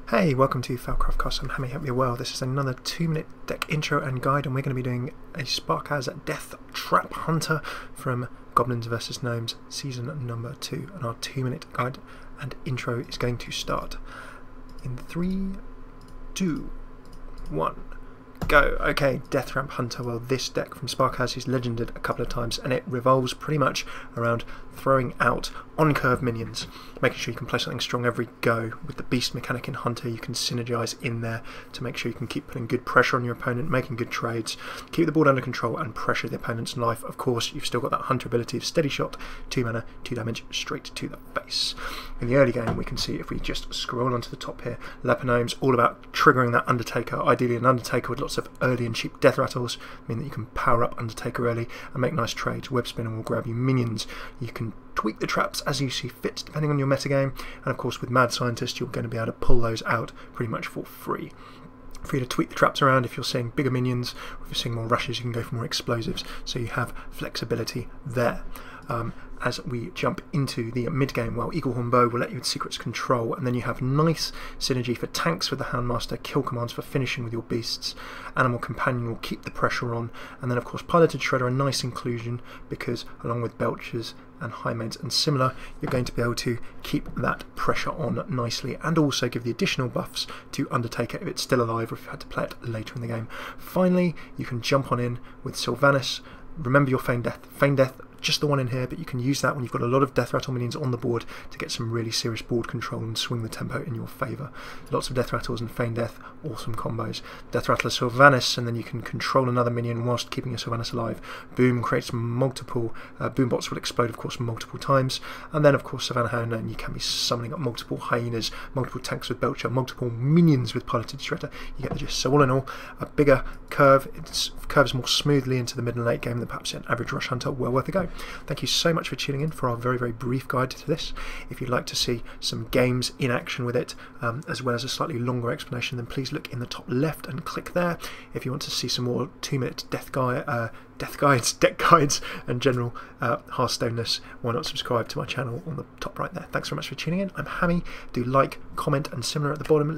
Hey, welcome to Falcraft Cast. I'm Hammy, hope you're well. This is another 2-minute deck intro and guide, and we're going to be doing a Sparkaz Deathrattle Hunter from Goblins vs Gnomes season number 2. And our 2-minute guide and intro is going to start in 3, 2, 1. Go. Okay, Deathrattle Hunter. Well, this deck from Sparkaz is legended a couple of times, and it revolves pretty much around throwing out on-curve minions, making sure you can play something strong every go. With the beast mechanic in Hunter, you can synergize in there to make sure you can keep putting good pressure on your opponent, making good trades, keep the board under control and pressure the opponent's life. Of course, you've still got that Hunter ability of Steady Shot, 2 mana, 2 damage, straight to the face. In the early game, we can see if we just scroll onto the top here, Gnomes, all about triggering that Undertaker. Ideally an Undertaker with lots of early and cheap Deathrattles, mean that you can power up Undertaker early and make nice trades. Web spinning will grab you minions. You can tweak the traps as you see fit depending on your metagame, and of course with Mad Scientist you're going to be able to pull those out pretty much for free. Free to tweak the traps around if you're seeing bigger minions, or if you're seeing more rushes you can go for more explosives, so you have flexibility there. As we jump into the mid-game, well, Eaglehorn Bow will let you with Secrets Control, and then you have nice synergy for tanks with the Houndmaster, kill commands for finishing with your beasts, Animal Companion will keep the pressure on, and then of course Piloted Shredder, a nice inclusion, because along with Belchers and Highmaids and similar, you're going to be able to keep that pressure on nicely, and also give the additional buffs to Undertaker if it's still alive, or if you had to play it later in the game. Finally, you can jump on in with Sylvanas. Remember your Feign Death. Feign Death, just the one in here, but you can use that when you've got a lot of Deathrattle minions on the board to get some really serious board control and swing the tempo in your favour. Lots of Deathrattles and Feign Death, awesome combos. Deathrattle Sylvanas, and then you can control another minion whilst keeping your Sylvanas alive. Boom creates multiple, boom bots will explode of course multiple times, and then of course Savannah Hound, and you can be summoning up multiple hyenas, multiple tanks with Belcher, multiple minions with Piloted Shredder. You get the gist. So all in all, a bigger curve, it curves more smoothly into the mid and late game than perhaps an average Rush Hunter. Well worth a go. Thank you so much for tuning in for our very, very brief guide to this. If you'd like to see some games in action with it, as well as a slightly longer explanation, then please look in the top left and click there. If you want to see some more 2-minute deck guides, and general Hearthstoneness, why not subscribe to my channel on the top right there. Thanks very much for tuning in. I'm Hammy. Do like, comment, and similar at the bottom.